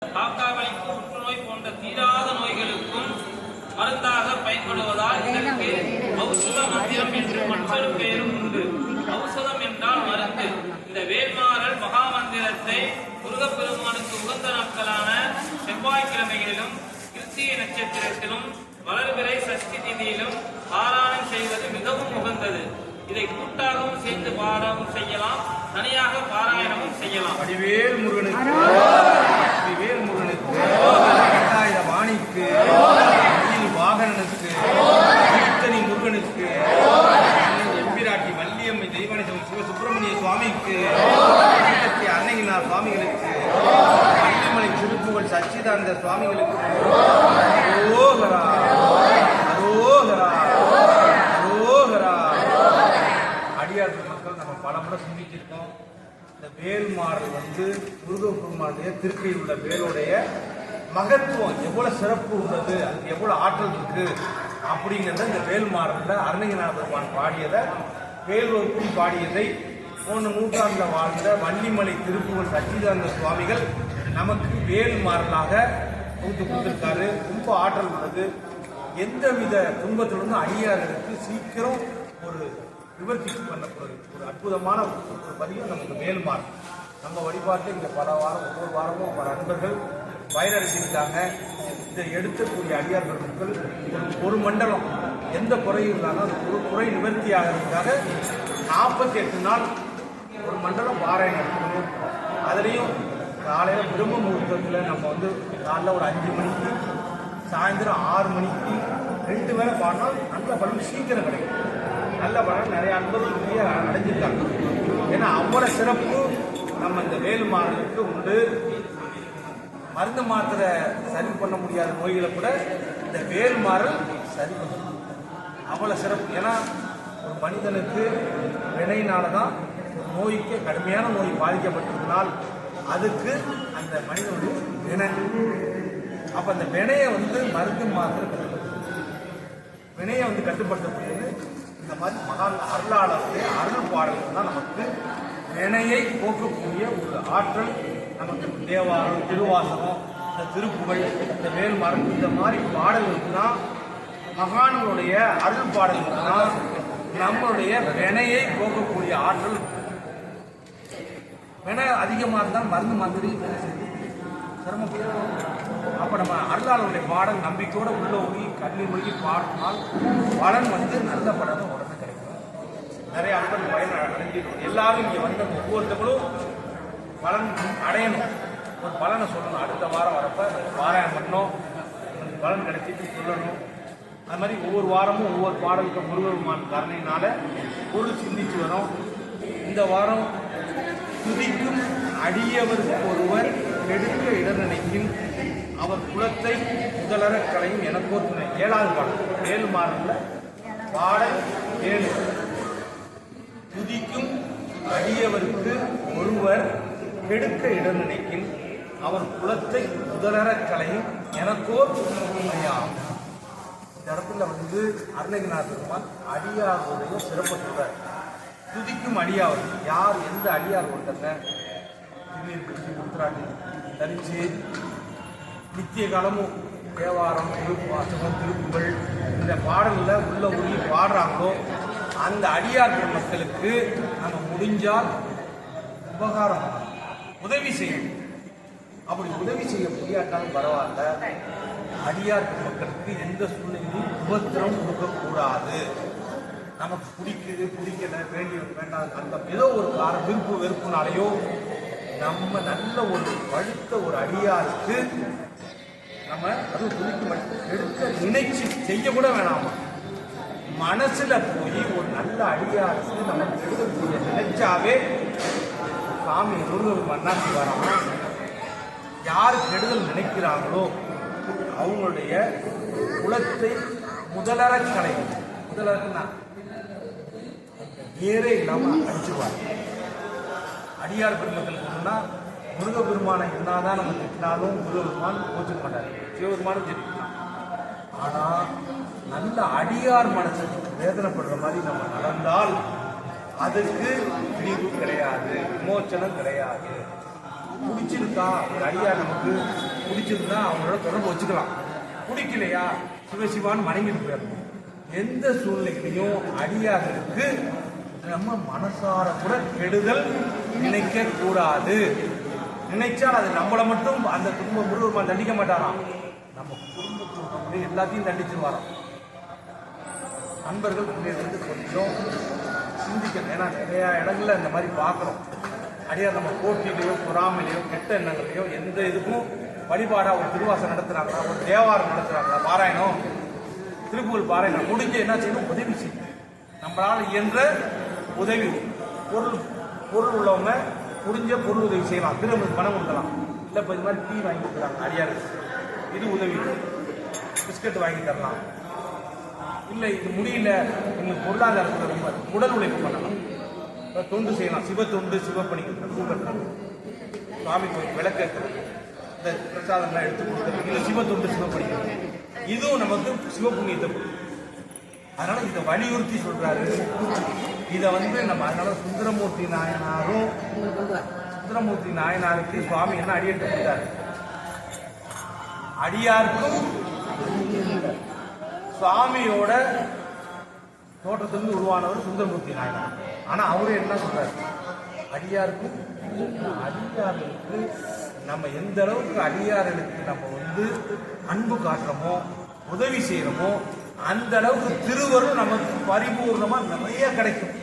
காக்காவளிக்கு புற்றுநோய் போன்ற தீராத நோய்களுக்கும் மருந்தாக பயன்படுவதால் இதற்கு ஔஷத மந்திரம் என்று மற்றொரு பெயரும் உண்டு. ஔஷதம் என்றால் மருந்து. இந்த வேல்மாறல் மகாமந்திரத்தை முருகப்பெருமானுக்கு உகந்த நாட்களான செவ்வாய்க்கிழமைகளிலும் கிருத்திகை நட்சத்திரத்திலும் வளர்பிறை சஷ்டி திதியிலும் பாராயணம் செய்வது மிகவும் உகந்தது. இதை கூட்டாகவும் சேர்ந்து பாராயணம் செய்யலாம், தனியாக பாராயணமும் செய்யலாம். வடிவேல் முருகனுக்கு, வேல் முருகனுக்கு, வாணிக்கு, வாகனனுக்கு, கீர்த்தனி முருகனுக்கு, எம்பிராட்டி வள்ளியம்மை தெய்வானை சிவசுப்பிரமணிய சுவாமிக்கு, அன்னையினார் சுவாமிகளுக்கு, வள்ளிமலை திருப்புகழ் சச்சிதானந்த சுவாமிகளுக்கு அரோகரா அரோகரா அரோகரா. அடியார் மக்கள் நம்ம பல முறை சிந்திச்சிருக்கோம். இந்த வேல்மாறல் முருகப்பெருமானுடைய திருக்கையில் உள்ள வேலுடைய மகத்துவம் எவ்வளவு சிறப்பு உள்ளது, அதுக்கு எவ்வளவு ஆற்றல் இருக்கு அப்படிங்கிறத இந்த வேல்மாறல்ல அருணகிரிநாத பெருமான் பாடியதை, வேல்வருக்கும் பாடியதை 3 நூற்றாண்டுல வாழ்ந்த வள்ளிமலை திருப்புகழ் சச்சிதானந்த சுவாமிகள் நமக்கு வேல்மாறலாக கொடுத்து கொடுத்திருக்காரு. ரொம்ப ஆற்றல் உள்ளது. எந்தவித துன்பத்திலிருந்து அடியார்களுக்கு சீக்கிரம் ஒரு நிவர்த்தி பண்ணப்படுது. ஒரு அற்புதமான ஒரு பதிவு நமக்கு வேல்மாறல். நம்ம வழிபாட்டில் இங்கே பல வாரம், ஒவ்வொரு வாரமும் பல நண்பர்கள் பயனடைஞ்சிருக்காங்க. இதை எடுக்கக்கூடிய அடியார்கள் மக்கள் ஒரு மண்டலம் எந்த குறையும் இருந்தாலும் அந்த ஒரு குறை நிவர்த்தி ஆகிறதுக்காக 48 நாள் ஒரு மண்டலம் பாராயணம் எடுக்கணும். அதுலேயும் காலையில் பிரம்ம முகூர்த்தத்தில் நம்ம காலைல ஒரு 5 மணிக்கு, சாயந்தரம் 6 மணிக்கு 2 வேளை பாடினா நல்ல பலன் சீக்கிரம் கிடைக்கும். நல்ல பலன் நிறைய அன்பர்கள் அடைஞ்சிருக்காங்க. ஏன்னா அவ்வளோ சிறப்பு நம்ம இந்த வேல்மாறலுக்கு உண்டு. மருந்து மாத்திரை சரி பண்ண முடியாத நோய்களை கூட இந்த வேல்மாறல் சரி பண்ணும். அவ்வளோ சிறப்பு. ஏன்னா ஒரு மனிதனுக்கு வினையினால தான் நோய்க்கு, கடுமையான நோய் பாதிக்கப்பட்டிருந்தால் அதுக்கு அந்த மனிதனுடைய வினை. அப்போ அந்த வினையை மருந்து மாத்திரை கட்டுப்படுத்தும். வினையை கட்டுப்படுத்தக்கூடியது இந்த மாதிரி மகான் அருளாளருடைய அருள் பாடல்கள் தான் நமக்கு வினையை போக்கக்கூடிய ஒரு ஆற்றல். நமக்கு தேவாரம், திருவாசகம், இந்த திருப்புகழ், இந்த வேல்மாறல், இந்த மாதிரி பாடல்களுக்கு தான், மகான்களுடைய அருள் பாடல்களுக்கு தான் நம்மளுடைய வினையை போக்கக்கூடிய ஆற்றல். வினை அதிகமாக இருந்தால் மருந்து மாதிரி சிரமப்படும். அப்போ நம்ம அருளாளருடைய பாடல் நம்பிக்கையோட உள்ள ஊறி கண்ணீர் மொழி பாடினால் பலன் நல்ல பலனை உடனே கிடைக்கும். நிறைய அன்பர்கள் பயன் அடைஞ்சிருக்கோம். எல்லாரும் இங்கே ஒவ்வொருத்தவங்களும் பலன் அடையணும். ஒரு பலனை சொல்லணும். அடுத்த வாரம் வரப்ப பாராயணம் பண்ணணும், பலன் கிடைச்சிட்டு சொல்லணும். அது மாதிரி ஒவ்வொரு வாரமும் ஒவ்வொரு பாடலுக்கு முருகபெருமான் கருணையினால பொருள் சிந்திச்சு வரும். இந்த வாரம் துதிக்கும் அடியவருக்கு ஒருவர் எடுக்க இடநினைக்கும் அவர் குலத்தை முதலர கலையும் எனக்கோ துணை. 7வது பாடல் வேல்மாறல்ல பாடல் 7. துதிக்கும் அடியவருக்கு ஒருவர் எடுக்க இடம் நினைக்கும் அவர் குலத்தை முதலர கலையும் எனக்கோ துணையாம். இந்த இடத்துல அருணகிரிநாத பெருமான் அடியாருடைய சிறப்பு சொல்றார். துதிக்கும் அடியார் யார், எந்த அடியார் ஒருத்தங்க திருநீர் பிடிச்சி உத்திராட்டி தரிச்சு நித்திய காலமும் தேவாரம், திருவாசகம், திருப்புகழ் இந்த பாடலில் உள்ள உருளி பாடுறாங்களோ அந்த அடியார் மக்களுக்கு நம்ம முடிஞ்சால் உபகாரம், உதவி செய்யணும். அப்படி உதவி செய்ய முடியாட்டாலும் பரவாயில்ல, அடியார் மக்களுக்கு எந்த சூழ்நிலையும் உபத்திரம் கொடுக்கக்கூடாது. நமக்கு பிடிக்கல, வேண்டாம், அந்த ஏதோ ஒரு விருப்பு வெறுப்புனாலேயோ நம்ம நல்ல ஒரு பழுத்த ஒரு அடியாருக்கு நம்ம அதுவும் துணிக்கு எடுக்க நினைச்சு செய்ய கூட வேணாமா, மனசுல போய் ஒரு நல்ல அடியாருக்கு நம்ம எடுக்கக்கூடிய நினைச்சாவே சாமி முருகன் மன்னாசி வராம யாரு கெடுதல் நினைக்கிறாங்களோ அவங்களுடைய குலத்தை முதலர கலையும். முதலரன்னா வேறே இல்லாம அடிச்சுவாங்க. அடியார் பெருமக்களுக்கு சொன்னா முருகப்பெருமானை என்னதான் நம்ம திட்டினாலும் முருகப்பெருமான் கோச்சிக்க மாட்டார், சிவபெருமானும் திட்டான். ஆனா நல்ல அடியார் மனசுக்கு வேதனைப்படுற மாதிரி நம்ம நடந்தால் அதுக்கு பிரிவு கிடையாது, விமோச்சனம் கிடையாது. பிடிச்சிருக்கா ஒரு அடியார் நமக்கு பிடிச்சிருந்தா அவங்களோட தொடர்பு வச்சுக்கலாம். பிடிக்கலையா சிவசிவான்னு வணங்கிட்டு போயிடணும். எந்த சூழ்நிலையிலையும் அடியார்களுக்கு நம்ம மனசார கூட கெடுதல் நினைக்க கூடாது. நினைச்சால் அது நம்மளை மட்டும் அந்த குடும்ப முருகன் தண்டிக்க மாட்டாராம், நம்ம குடும்பத்துக்கு எல்லாத்தையும் தண்டிச்சிருவாராம். நண்பர்கள் வந்து கொஞ்சம் சிந்திக்கணும். ஏன்னா நிறைய இடங்கள்ல இந்த மாதிரி பார்க்குறோம். அடியார் நம்ம போட்டியிலையோ பொறாமையிலையோ கெட்ட எண்ணங்களையோ எந்த இதுக்கும் வழிபாடா ஒரு திருவாசம் நடத்துறாங்களா, ஒரு தேவாரம் நடத்துறாங்களா, பாராயணம் திருப்புகழ் பாராயணம் முடிஞ்ச என்ன செய்யணும், உதவி செய்யணும். நம்மளால இயன்ற உதவி, பொருள் உள்ளவங்க முடிஞ்ச பொருள் உதவி செய்யலாம், திரும்ப பணம் கொடுக்கலாம். இல்லை இப்போ இது மாதிரி டீ வாங்கி கொடுக்குறாங்க அடியாருக்கு, இது உதவி. பிஸ்கட் வாங்கி தரலாம். இல்லை இது முடியல, எங்களுக்கு பொருளாதாரத்தில் ரொம்ப உடல் உழைப்பு பண்ணலாம், தொண்டு செய்யலாம். சிவ தொண்டு, சிவப்பணிகள், பூக்கட்டுறது, சுவாமி கோயில் விளக்கேற்றது, இந்த பிரசாதம்லாம் எடுத்து கொடுக்குறது, இல்லை சிவ தொண்டு சிவப்பணிகள், இதுவும் நமக்கு சிவ புண்ணியத்தை கொடுக்கும். அதனால இதை வலியுறுத்தி சொல்றாரு. இதை நம்ம அதனால சுந்தரமூர்த்தி நாயனாருக்கு சுவாமி என்ன அடியெடுத்து கொடுத்தாரு, அடியாருக்கும் சுவாமியோட தோற்றத்திலிருந்து உருவானவர் சுந்தரமூர்த்தி நாயனார். ஆனா அவரு என்ன சொல்றாரு, அடியாருக்கு நம்ம எந்த அளவுக்கு அடியார்களுக்கு நம்ம அன்பு காட்டுறோமோ, உதவி செய்யறோமோ, அந்த அளவுக்கு திருவருள் நமக்கு பரிபூர்ணமா நிறைய கிடைக்கும்.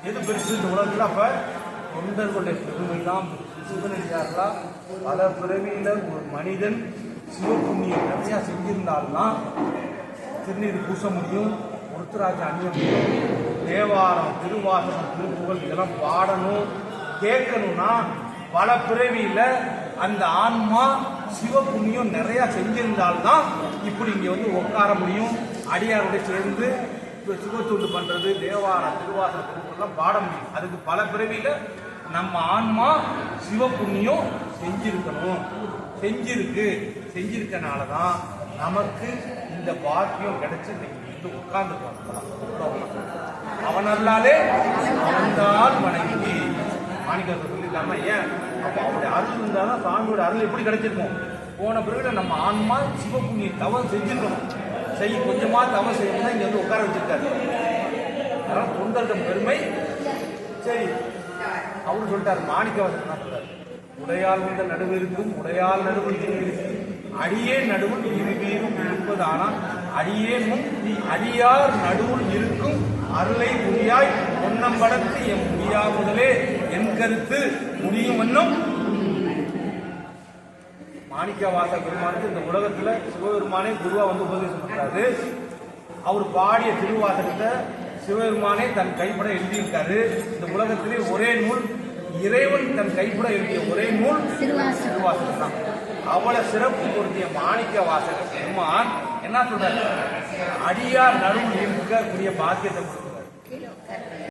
எது பெருசு இந்த உலகத்துல? அப்ப தொண்டர்களுடைய பெருமை தான் சிவனடியார்களா பல பிறவியில ஒரு மனிதன் சிவபுண்ணியம் நிறைய செஞ்சிருந்தால்தான் திருநீர் பூச முடியும், ஒருத்தராஜ அணிய முடியும், தேவாரம் திருவாசகம் திருப்புகழ் இதெல்லாம் பாடணும் கேட்கணும்னா பல பிறவியில அந்த ஆன்மா சிவபுண்ணியம் நிறைய செஞ்சிருந்தால்தான் இப்படி இங்க உட்கார முடியும். அடியாரோட சேர்ந்து சிவத்தொண்டு பண்றது, தேவாரம் திருவாசகம் திருப்புகழ்லாம் பாட முடியும். அதுக்கு பல பிறவியில நம்ம ஆன்மா சிவபுண்ணியம் செஞ்சிருக்கணும், செஞ்சிருக்கனாலதான் நமக்கு இந்த பாக்கியம் கிடைச்சு உட்கார்ந்து அவன் அருளாலே அவன்தான் வணங்கி மாணிக்கத்தை சொல்லிட்டாங்க. ஏன் அப்ப அவனுடைய அருள் இருந்தாலும் சாமியோட அருள் எப்படி கிடைச்சிருக்கும்? போன பிறகு நம்ம ஆன்மா சிவபுண்ணிய தவறு செஞ்சிருக்கணும். கொஞ்சமா தவறு செய்யணும் இங்க உட்கார வச்சிருக்காரு. அதனால தொண்டர்தம் பெருமை. சரி, அவரு சொல்லிட்டாரு, மாணிக்கவாசன் என்ன சொல்றாரு, உடையால் வந்த நடுவிற்கும் உடையால் நடுவில் இருக்கும் அடியே நடுவில் இருவீரும் இருப்பதானால் அடியே முன் அடியார் நடுவில் இருக்கும் அருளை முடியாய் பொன்னம்படத்து எம் முடியா முதலே என் கருத்து முடியும் என்னும். மாணிக்கவாச பெருமானுக்கு இந்த உலகத்துல சிவபெருமானே குருவா உபதேசம் பண்றாரு. அவர் பாடிய திருவாசகத்தை சிவபெருமானே தன் கைப்பட எழுதியிருக்காரு. இந்த உலகத்திலே ஒரே நூல் இறைவன் தன் கைப்பட எழுதிய ஒரே நூல் திருவாசகம் தான். அவ்வளவு சிறப்பு பொருந்திய மாணிக்கவாசக பெருமான் என்ன சொல்றாரு, அடியார் நடுவில் இருக்கக்கூடிய பாக்கியத்தை கொடுக்கிறார்.